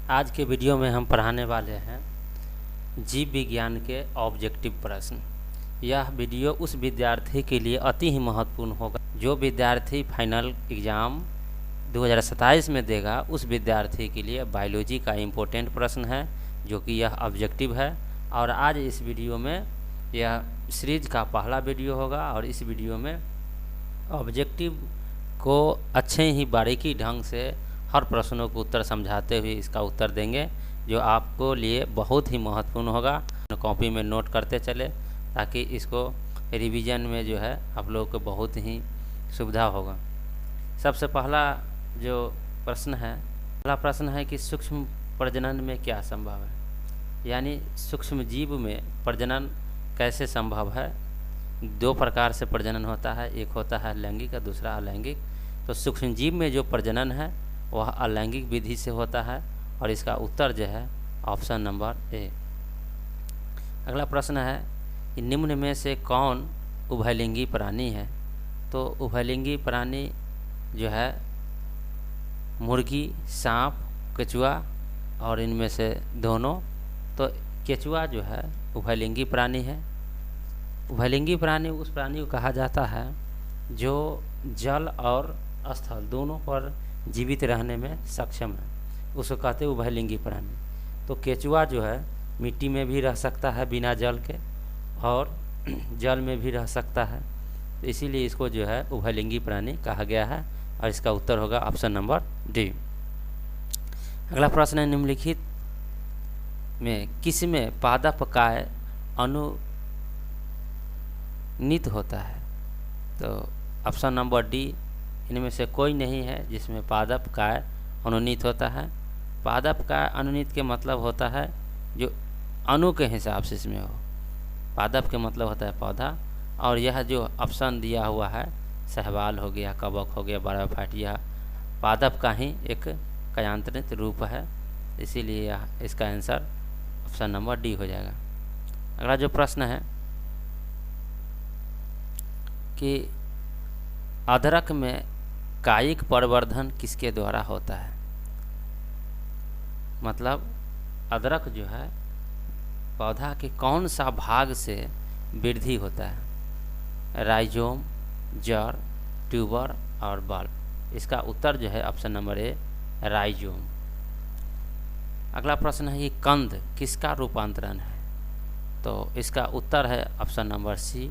आज के वीडियो में हम पढ़ाने वाले हैं जीव विज्ञान के ऑब्जेक्टिव प्रश्न। यह वीडियो उस विद्यार्थी के लिए अति ही महत्वपूर्ण होगा जो विद्यार्थी फाइनल एग्ज़ाम 2027 में देगा। उस विद्यार्थी के लिए बायोलॉजी का इम्पोर्टेंट प्रश्न है जो कि यह ऑब्जेक्टिव है। और आज इस वीडियो में यह सीरीज का पहला वीडियो होगा और इस वीडियो में ऑब्जेक्टिव को अच्छे ही बारीकी ढंग से हर प्रश्नों को उत्तर समझाते हुए इसका उत्तर देंगे जो आपको लिए बहुत ही महत्वपूर्ण होगा। कॉपी में नोट करते चले ताकि इसको रिवीजन में जो है आप लोगों को बहुत ही सुविधा होगा। सबसे पहला जो प्रश्न है, पहला प्रश्न है कि सूक्ष्म प्रजनन में क्या संभव है, यानी सूक्ष्म जीव में प्रजनन कैसे संभव है। दो प्रकार से प्रजनन होता है, एक होता है लैंगिक और दूसरा अलैंगिक। तो सूक्ष्म जीव में जो प्रजनन है वह अलैंगिक विधि से होता है और इसका उत्तर जो है ऑप्शन नंबर ए। अगला प्रश्न है कि निम्न में से कौन उभयलिंगी प्राणी है। तो उभयलिंगी प्राणी जो है मुर्गी, सांप, केचुआ और इनमें से दोनों। तो केचुआ जो है उभयलिंगी प्राणी है। उभयलिंगी प्राणी उस प्राणी को कहा जाता है जो जल और स्थल दोनों पर जीवित रहने में सक्षम है, उसको कहते हैं उभयलिंगी प्राणी। तो केचुआ जो है मिट्टी में भी रह सकता है बिना जल के और जल में भी रह सकता है, तो इसीलिए इसको जो है उभयलिंगी प्राणी कहा गया है और इसका उत्तर होगा ऑप्शन नंबर डी। अगला प्रश्न है निम्नलिखित में किस में पादप काय अनुनीत होता है। तो ऑप्शन नंबर डी, इनमें से कोई नहीं है जिसमें पादप काय अनुनीत होता है। पादप काय अनुनीत के मतलब होता है जो अणु के हिसाब से इसमें हो। पादप के मतलब होता है पौधा, और यह जो ऑप्शन दिया हुआ है सहवाल हो गया, कवक हो गया, बायोफाइट, यह पादप का ही एक कयांत्रित रूप है, इसीलिए यह इसका आंसर ऑप्शन नंबर डी हो जाएगा। अगला जो प्रश्न है कि अदरक में कायिक परिवर्धन किसके द्वारा होता है। मतलब अदरक जो है पौधा के कौन सा भाग से वृद्धि होता है, राइजोम, जड़, ट्यूबर और बल्ब। इसका उत्तर जो है ऑप्शन नंबर ए, राइजोम। अगला प्रश्न है ये कंद किसका रूपांतरण है। तो इसका उत्तर है ऑप्शन नंबर सी,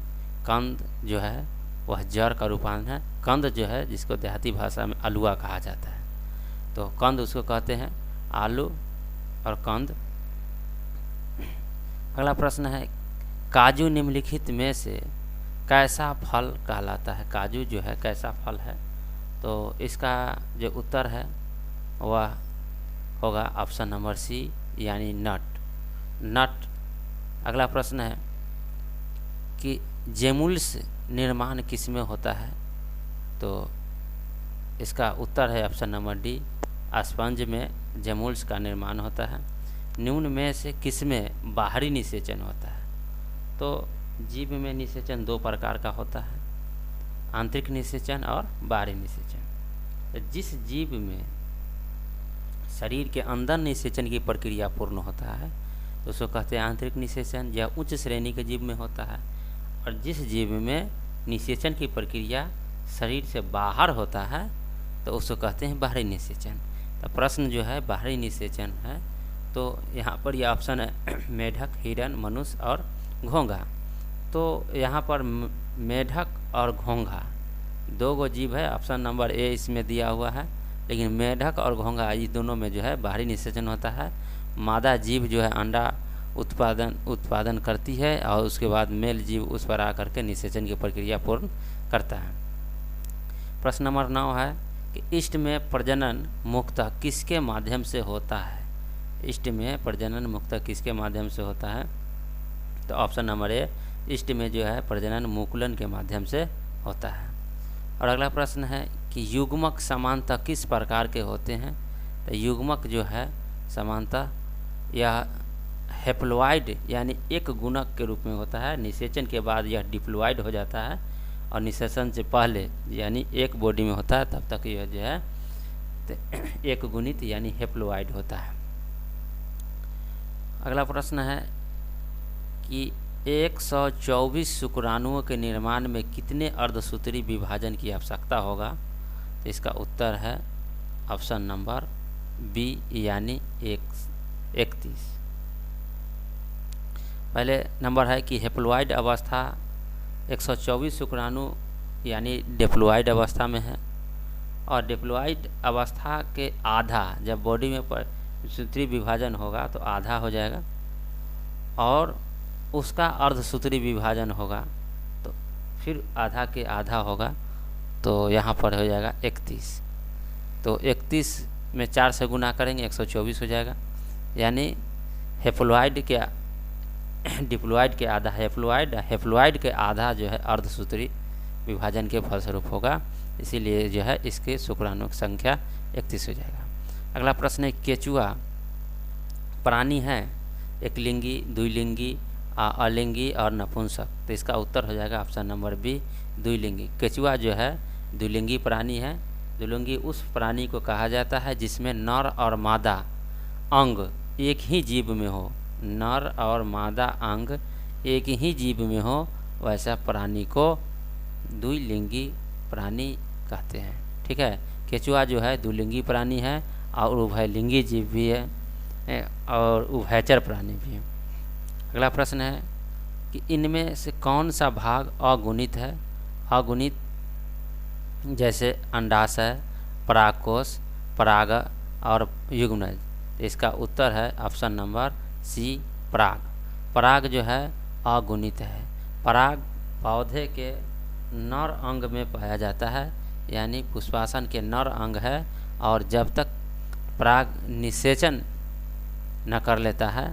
कंद जो है वह जड़ का रूपांतरण है। कंद जो है जिसको देहाती भाषा में अलुआ कहा जाता है, तो कंद उसको कहते हैं, आलू और कंद। अगला प्रश्न है काजू निम्नलिखित में से कैसा फल कहलाता है। काजू जो है कैसा फल है, तो इसका जो उत्तर है वह होगा ऑप्शन नंबर सी, यानी नट। अगला प्रश्न है कि जेमुल्स निर्माण किस में होता है। तो इसका उत्तर है ऑप्शन नंबर डी, स्पंज में जेमुल्स का निर्माण होता है। निम्न में से किस में बाहरी निषेचन होता है। तो जीव में निषेचन दो प्रकार का होता है, आंतरिक निषेचन और बाहरी निषेचन। तो जिस जीव में शरीर के अंदर निषेचन की प्रक्रिया पूर्ण होता है तो उसको कहते हैं आंतरिक निषेचन, यह उच्च श्रेणी के जीव में होता है। और जिस जीव में निषेचन की प्रक्रिया शरीर से बाहर होता है तो उसको कहते हैं बाहरी निषेचन। तो प्रश्न जो है बाहरी निषेचन है, तो यहाँ पर यह ऑप्शन है मेढक, हिरन, मनुष्य और घोंघा। तो यहाँ पर मेढक और घोंघा दो गो जीव है, ऑप्शन नंबर ए इसमें दिया हुआ है। लेकिन मेढक और घोंघा ये दोनों में जो है बाहरी निषेचन होता है। मादा जीव जो है अंडा उत्पादन करती है और उसके बाद मेल जीव उस पर आकर के निषेचन की प्रक्रिया पूर्ण करता है। प्रश्न नंबर 9 है कि इष्ट में प्रजनन मुख्यतः किसके माध्यम से होता है। इष्ट में प्रजनन मुख्यतः किसके माध्यम से होता है। तो ऑप्शन नंबर ए, इष्ट में जो है प्रजनन मुकुलन के माध्यम से होता है। और अगला प्रश्न है कि युग्मक समानतः किस प्रकार के होते हैं। तो युग्मक जो है समानतः यह हेप्लोइड यानी एक गुणक के रूप में होता है। निषेचन के बाद यह डिप्लोइड हो जाता है और निषेचन से पहले यानी एक बॉडी में होता है तब तक यह जो है एक गुणित यानी हेप्लोइड होता है। अगला प्रश्न है कि 124 शुक्राणुओं के निर्माण में कितने अर्धसूत्री विभाजन की आवश्यकता होगा? तो इसका उत्तर है ऑप्शन नंबर बी यानी 31। पहले नंबर है कि हेप्लॉइड अवस्था 124 शुक्राणु यानी डिप्लॉइड अवस्था में है, और डिप्लॉइड अवस्था के आधा जब बॉडी में सूत्री विभाजन होगा तो आधा हो जाएगा, और उसका अर्धसूत्री विभाजन होगा तो फिर आधा के आधा होगा, तो यहाँ पर हो जाएगा 31। तो 31 में 4 से गुना करेंगे 124 हो जाएगा, यानी हेप्लॉइड के डिप्लॉइड के आधा हेप्लॉइड के आधा जो है अर्धसूत्री विभाजन के फलस्वरूप होगा, इसीलिए जो है इसके शुक्राणु की संख्या 31 हो जाएगा। अगला प्रश्न है केचुआ प्राणी है एक लिंगी, द्विलिंगी, अलिंगी और नपुंसक? तो इसका उत्तर हो जाएगा ऑप्शन नंबर बी द्विलिंगी। केचुआ जो है द्विलिंगी प्राणी है। द्विलिंगी उस प्राणी को कहा जाता है जिसमें नर और मादा अंग एक ही जीव में हो, नर और मादा अंग एक ही जीव में हो, वैसा प्राणी को द्विलिंगी प्राणी कहते हैं। ठीक है, केचुआ जो है द्विलिंगी प्राणी है और उभयलिंगी जीव भी है और उभयचर प्राणी भी है। अगला प्रश्न है कि इनमें से कौन सा भाग अगुणित है? अगुणित जैसे अंडाशय, परागकोश, पराग और युग्मनज। इसका उत्तर है ऑप्शन नंबर सी पराग। पराग जो है अगुणित है। पराग पौधे के नर अंग में पाया जाता है, यानी पुष्पासन के नर अंग है, और जब तक पराग निषेचन न कर लेता है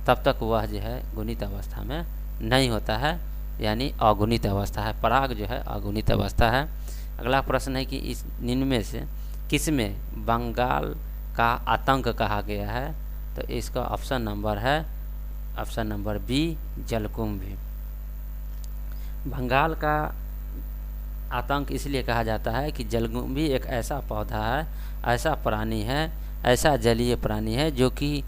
तब तक वह जो है गुणित अवस्था में नहीं होता है, यानी अगुणित अवस्था है। पराग जो है अगुणित अवस्था है। अगला प्रश्न है कि इनमें से किसमें बंगाल का आतंक कहा गया है? तो इसका ऑप्शन नंबर है ऑप्शन नंबर बी जलकुंभी। बंगाल का आतंक इसलिए कहा जाता है कि जलकुंभी एक ऐसा पौधा है, ऐसा प्राणी है, ऐसा जलीय प्राणी है जो कि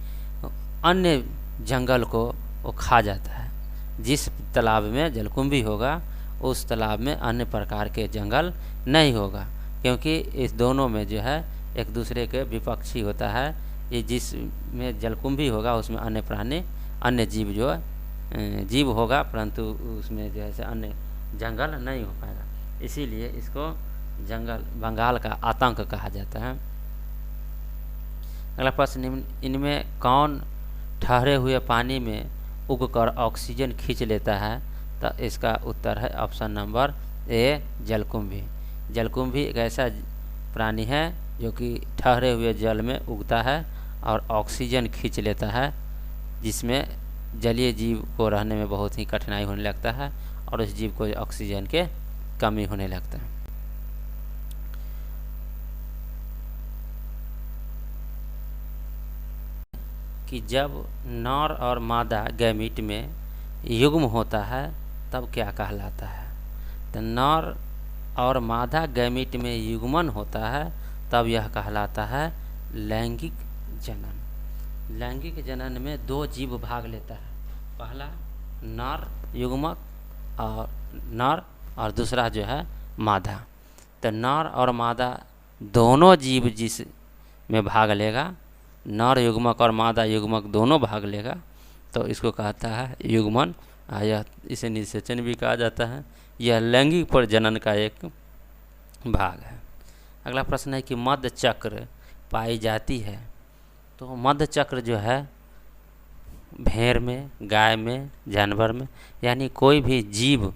अन्य जंगल को वो खा जाता है। जिस तालाब में जलकुंभी होगा उस तालाब में अन्य प्रकार के जंगल नहीं होगा, क्योंकि इस दोनों में जो है एक दूसरे के विपक्षी होता है। ये जिसमें जलकुंभी होगा उसमें अन्य प्राणी अन्य जीव होगा, परंतु उसमें जो है अन्य जंगल नहीं हो पाएगा, इसीलिए इसको बंगाल का आतंक कहा जाता है। अगला प्रश्न, इनमें कौन ठहरे हुए पानी में उगकर ऑक्सीजन खींच लेता है? तो इसका उत्तर है ऑप्शन नंबर ए जलकुंभी। जलकुंभी एक ऐसा प्राणी है जो कि ठहरे हुए जल में उगता है और ऑक्सीजन खींच लेता है, जिसमें जलीय जीव को रहने में बहुत ही कठिनाई होने लगता है और उस जीव को ऑक्सीजन के कमी होने लगता है। कि जब नर और मादा गैमीट में युग्म होता है तब क्या कहलाता है? तो नर और मादा गैमीट में युग्मन होता है तब यह कहलाता है लैंगिक जनन। लैंगिक जनन में 2 जीव भाग लेता है, पहला नर युग्मक और दूसरा जो है मादा। तो नर और मादा दोनों जीव जिस में भाग लेगा, नर युग्मक और मादा युग्मक दोनों भाग लेगा, तो इसको कहता है युग्मन। यह इसे निषेचन भी कहा जाता है। यह लैंगिक प्रजनन का एक भाग है। अगला प्रश्न है कि मध्य चक्र पाई जाती है? तो मध्य चक्र जो है भेड़ में, गाय में, जानवर में, यानी कोई भी जीव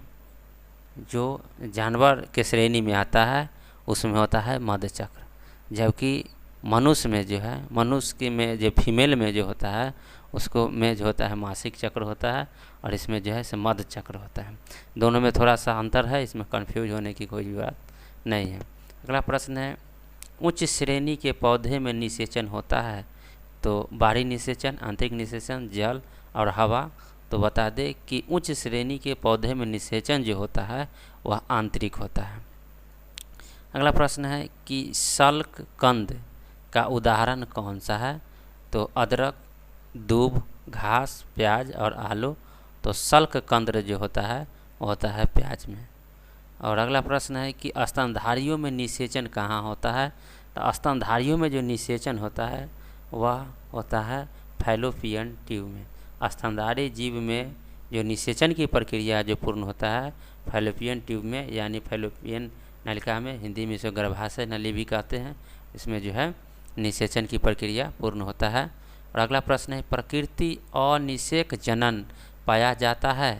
जो जानवर के श्रेणी में आता है उसमें होता है मध्य चक्र। जबकि मनुष्य में जो है, मनुष्य के में जो फीमेल में जो होता है उसको में जो होता है मासिक चक्र होता है, और इसमें जो है से मध्य चक्र होता है। दोनों में थोड़ा सा अंतर है, इसमें कंफ्यूज होने की कोई बात नहीं है। अगला प्रश्न है उच्च श्रेणी के पौधे में निषेचन होता है? तो बाहरी निषेचन, आंतरिक निषेचन, जल और हवा। तो बता दें कि उच्च श्रेणी के पौधे में निषेचन जो होता है वह आंतरिक होता है। अगला प्रश्न है कि शल्क कंद का उदाहरण कौन सा है? तो अदरक, दूब, घास, प्याज और आलू। तो सल्क कंद जो होता है वो होता है प्याज में। और अगला प्रश्न है कि स्तनधारियों में निषेचन कहाँ होता है। तो स्तनधारियों में जो निषेचन होता है वह होता है फैलोपियन ट्यूब में। स्तनधारी जीव में जो निषेचन की प्रक्रिया जो पूर्ण होता है फैलोपियन ट्यूब में, यानी फैलोपियन नलिका में, हिंदी में इसे गर्भाशय नली भी कहते हैं। इसमें जो है निषेचन की प्रक्रिया पूर्ण होता है। और अगला प्रश्न है प्रकृति अनिषेक जनन पाया जाता है।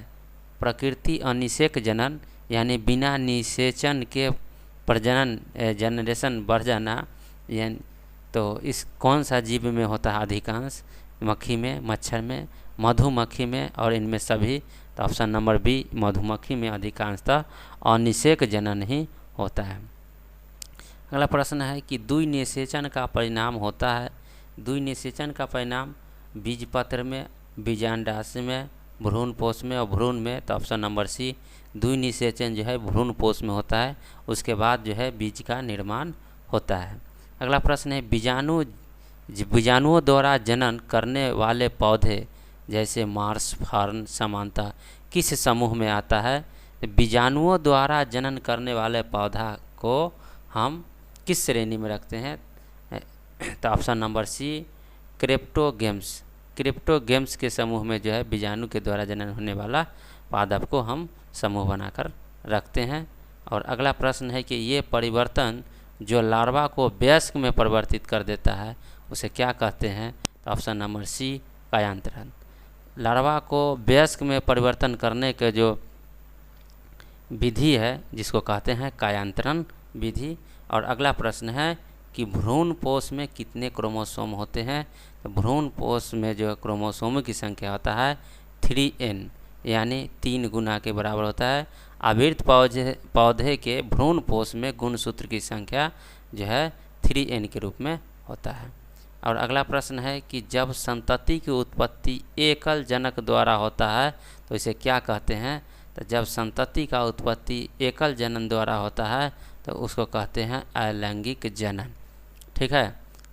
प्रकृति अनिषेक जनन यानी बिना निषेचन के प्रजनन, जनरेशन बढ़ जाना, यानी तो इस कौन सा जीव में होता है अधिकांश? मक्खी में, मच्छर में, मधुमक्खी में और इनमें सभी। तो ऑप्शन नंबर बी, मधुमक्खी में अधिकांशतः अनिषेक जनन ही होता है। अगला प्रश्न है कि द्वि निषेचन का परिणाम होता है। द्वि निषेचन का परिणाम बीजपत्र में, बीजांडाशय में, भ्रूणपोष में और भ्रूण में। तो ऑप्शन नंबर सी, द्वि निषेचन जो है भ्रूणपोष में होता है, उसके बाद जो है बीज का निर्माण होता है। अगला प्रश्न है बीजाणुओं द्वारा जनन करने वाले पौधे जैसे मार्स, फर्न सामान्यतः किस समूह में आता है? बीजाणुओं द्वारा जनन करने वाले पौधा को हम किस श्रेणी में रखते हैं? तो option number C, cryptogams. Cryptogams के समूह में जो है बीजाणु के द्वारा जनन होने वाला पादप को हम समूह बनाकर रखते हैं। और अगला प्रश्न है कि ये परिवर्तन जो लार्वा को वयस्क में परिवर्तित कर देता है उसे क्या कहते हैं? तो ऑप्शन नंबर सी, कायांतरण। लार्वा को वयस्क में परिवर्तन करने के जो विधि है जिसको कहते हैं कायांतरण विधि। और अगला प्रश्न है कि भ्रूणपोष में कितने क्रोमोसोम होते हैं? तो भ्रूणपोष में जो क्रोमोसोमों की संख्या होता है 3n, यानी 3 गुना के बराबर होता है। आवृत पौधे के भ्रूणपोष में गुणसूत्र की संख्या जो है 3n के रूप में होता है। और अगला प्रश्न है कि जब संतति की उत्पत्ति एकल जनक द्वारा होता है तो इसे क्या कहते हैं? तो जब संतति का उत्पत्ति एकल जनन द्वारा होता है तो उसको कहते हैं अलैंगिक जनन। ठीक है।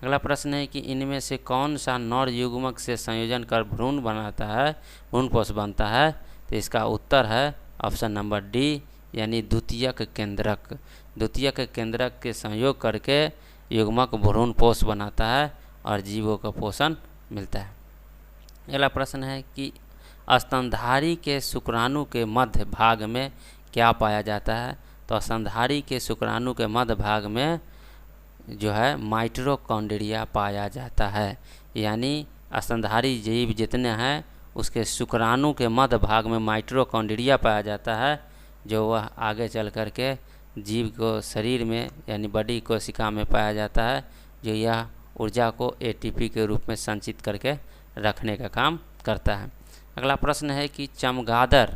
अगला प्रश्न है कि इनमें से कौन सा नर युग्मक से संयोजन कर भ्रूण बनाता है, भ्रूणपोष बनता है? तो इसका उत्तर है ऑप्शन नंबर डी, यानी द्वितीयक केंद्रक। द्वितीयक केंद्रक के संयोग करके युग्मक भ्रूणपोष बनाता है और जीवों को पोषण मिलता है। अगला प्रश्न है कि स्तनधारी के शुक्राणु के मध्य भाग में क्या पाया जाता है? तो स्तनधारी के शुक्राणु के मध्य भाग में जो है माइटोकॉन्ड्रिया पाया जाता है, यानी स्तनधारी जीव जितने हैं उसके शुक्राणु के मध्य भाग में माइटोकॉन्ड्रिया पाया जाता है, जो वह आगे चल कर के जीव को शरीर में यानी बड़ी कोशिका में पाया जाता है, जो यह ऊर्जा को एटीपी के रूप में संचित करके रखने का काम करता है। अगला प्रश्न है कि चमगादड़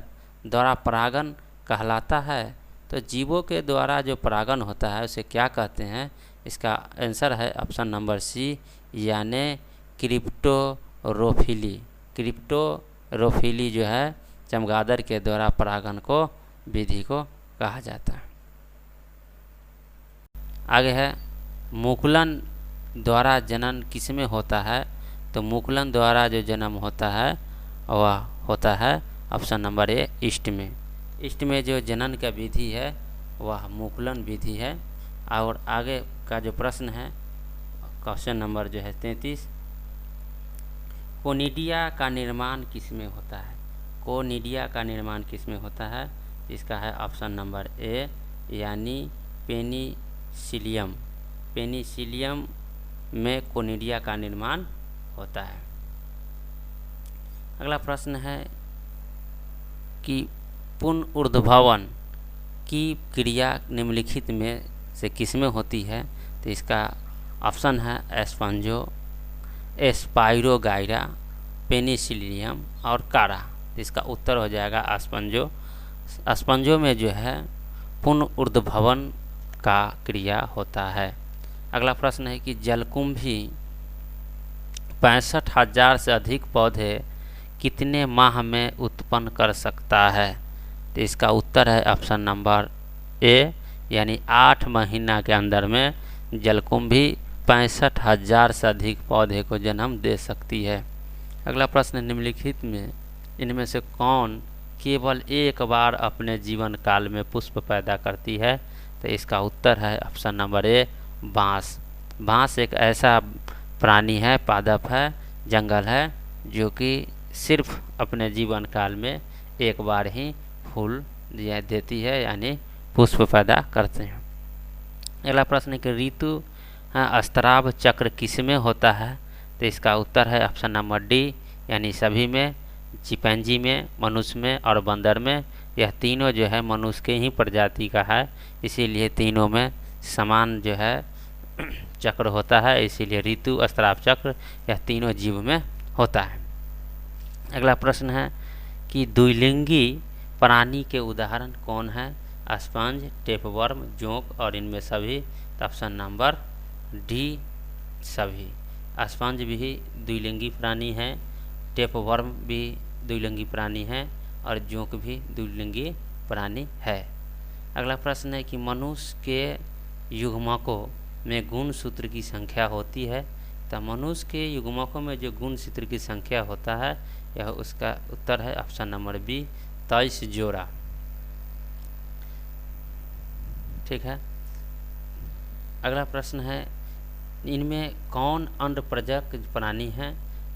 द्वारा परागण कहलाता है। तो जीवों के द्वारा जो परागण होता है उसे क्या कहते हैं? इसका आंसर है ऑप्शन नंबर सी, यानी क्रिप्टोरोफिली। क्रिप्टोरोफिली जो है चमगादड़ के द्वारा परागण को विधि को कहा जाता है। आगे है मुकुलन द्वारा जनन किसमें होता है? तो मुकुलन द्वारा जो जन्म होता है वह होता है ऑप्शन नंबर ए, ईस्ट में। ईस्ट में जो जनन का विधि है वह मुकुलन विधि है। और आगे का जो प्रश्न है क्वेश्चन नंबर जो है 33, कोनिडिया का निर्माण किसमें होता है? कोनिडिया का निर्माण किसमें होता है? इसका है ऑप्शन नंबर ए, यानी पेनिसिलियम। पेनिसिलियम में कोनिडिया का निर्माण होता है। अगला प्रश्न है कि पुनर्ऊर्ध्वभवन की क्रिया निम्नलिखित में से किसमें होती है? तो इसका ऑप्शन है एस्पाइरोगाइरा, पेनिसिलियम और कारा। तो इसका उत्तर हो जाएगा अस्पंजो। अस्पंजो में जो है पुनर्ऊर्ध्वभवन का क्रिया होता है। अगला प्रश्न है कि जलकुंभी 65,000 से अधिक पौधे कितने माह में उत्पन्न कर सकता है? तो इसका उत्तर है ऑप्शन नंबर ए, यानी 8 महीना के अंदर में जलकुंभी 65,000 से अधिक पौधे को जन्म दे सकती है। अगला प्रश्न, निम्नलिखित में इनमें से कौन केवल एक बार अपने जीवन काल में पुष्प पैदा करती है? तो इसका उत्तर है ऑप्शन नंबर ए, बांस। बांस एक ऐसा प्राणी है, पादप है, जंगल है, जो कि सिर्फ अपने जीवन काल में एक बार ही फूल देती है, यानी पुष्प पैदा करते हैं। अगला प्रश्न है कि ऋतु स्राव चक्र किसमें होता है? तो इसका उत्तर है ऑप्शन नंबर डी, यानी सभी में, चिंपैंजी में, मनुष्य में और बंदर में। यह तीनों जो है मनुष्य के ही प्रजाति का है, इसीलिए तीनों में समान जो है चक्र होता है, इसीलिए ऋतु स्राव चक्र यह तीनों जीव में होता है। अगला प्रश्न है कि द्विलिंगी प्राणी के उदाहरण कौन है? स्पंज, टेपवर्म, जोंक और इनमें सभी। तो ऑप्शन नंबर डी, सभी। स्पंज भी द्विलिंगी प्राणी है, टेपवर्म भी द्विलिंगी प्राणी है और जोंक भी द्विलिंगी प्राणी है। अगला प्रश्न है कि मनुष्य के युग्मकों में गुणसूत्र की संख्या होती है? तो मनुष्य के युग्मकों में जो गुणसूत्र की संख्या होता है, यह उसका उत्तर है ऑप्शन नंबर बी, 23 जोड़ा। ठीक है। अगला प्रश्न है, इनमें कौन अंडप्रजक प्राणी है?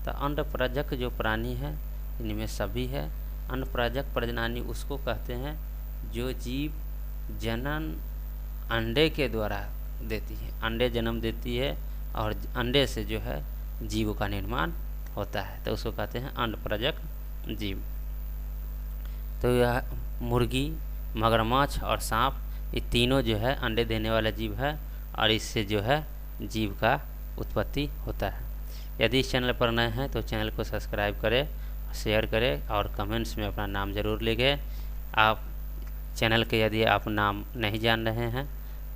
तो अंडप्रजक जो प्राणी है इनमें सभी है। अंडप्रजक प्रजननी उसको कहते हैं जो जीव जनन अंडे के द्वारा देती है, अंडे जन्म देती है और अंडे से जो है जीव का निर्माण होता है, तो उसको कहते हैं अंडप्रजक जीव। तो यह मुर्गी, मगरमच्छ और सांप, ये तीनों जो है अंडे देने वाला जीव है और इससे जो है जीव का उत्पत्ति होता है। यदि इस चैनल पर नए हैं तो चैनल को सब्सक्राइब करें, शेयर करें और कमेंट्स में अपना नाम ज़रूर लिखें। आप चैनल के यदि आप नाम नहीं जान रहे हैं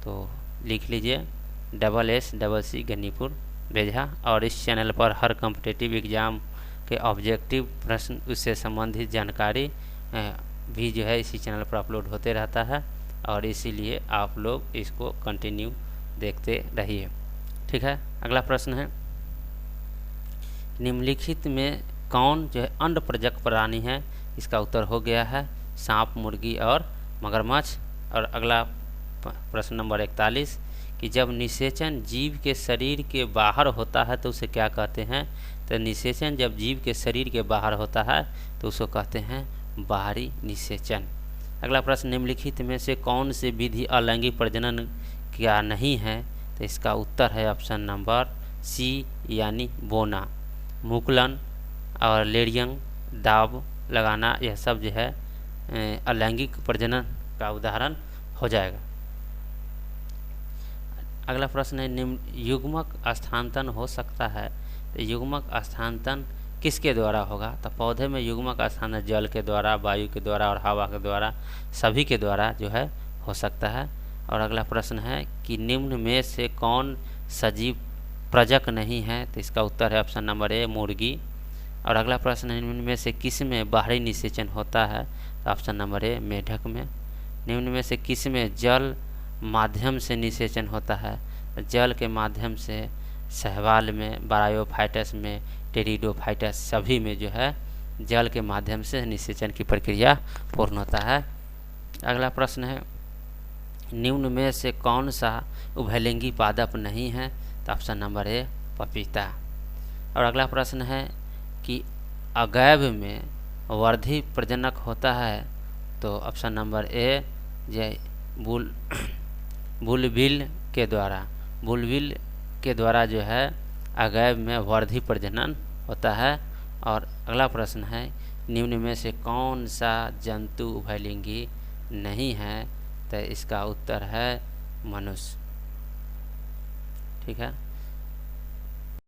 तो लिख लीजिए SSC गनीपुर बेझा। और इस चैनल पर हर कॉम्पिटिटिव एग्ज़ाम के ऑब्जेक्टिव प्रश्न, उससे संबंधित जानकारी भी जो है इसी चैनल पर अपलोड होते रहता है और इसीलिए आप लोग इसको कंटिन्यू देखते रहिए। ठीक है। अगला प्रश्न है, निम्नलिखित में कौन जो है अंडप्रजक प्राणी है? इसका उत्तर हो गया है सांप, मुर्गी और मगरमच्छ। और अगला प्रश्न नंबर 41 कि जब निषेचन जीव के शरीर के बाहर होता है तो उसे क्या कहते हैं? तो निषेचन जब जीव के शरीर के बाहर होता है तो उसको कहते हैं बाहरी निषेचन। अगला प्रश्न, निम्नलिखित में से कौन सी विधि अलैंगिक प्रजनन क्या नहीं है? तो इसका उत्तर है ऑप्शन नंबर सी, यानी बोना। मुकुलन और लेडियंग, दाब लगाना, यह सब जो है अलैंगिक प्रजनन का उदाहरण हो जाएगा। अगला प्रश्न है, निम्न युग्मक स्थानांतरण हो सकता है? तो युग्मक स्थानांतरण किसके द्वारा होगा? तो पौधे में युग्मक स्थानांतरण जल के द्वारा, वायु के द्वारा और हवा के द्वारा, सभी के द्वारा जो है हो सकता है। और अगला प्रश्न है कि निम्न में से कौन सजीव प्रजक नहीं है? तो इसका उत्तर है ऑप्शन नंबर ए, मुर्गी। और अगला प्रश्न है, निम्न में से किस में बाहरी निषेचन होता है? तो ऑप्शन नंबर ए, मेढक में। निम्न में से किस में जल माध्यम से निषेचन होता है? जल के माध्यम से शैवाल में, ब्रायोफाइटस में, टेरिडोफाइटस, सभी में जो है जल के माध्यम से निषेचन की प्रक्रिया पूर्ण होता है। अगला प्रश्न है, निम्न में से कौन सा उभयलिंगी पादप नहीं है? तो ऑप्शन नंबर ए, पपीता। और अगला प्रश्न है कि अगैव में वर्धी प्रजनक होता है? तो ऑप्शन नंबर ए, बुलबिल के द्वारा, बुलबिल के द्वारा जो है अगैव में वर्धी प्रजनन होता है। और अगला प्रश्न है, निम्न में से कौन सा जंतु उभयलिंगी नहीं है? तो इसका उत्तर है मनुष्य। ठीक है।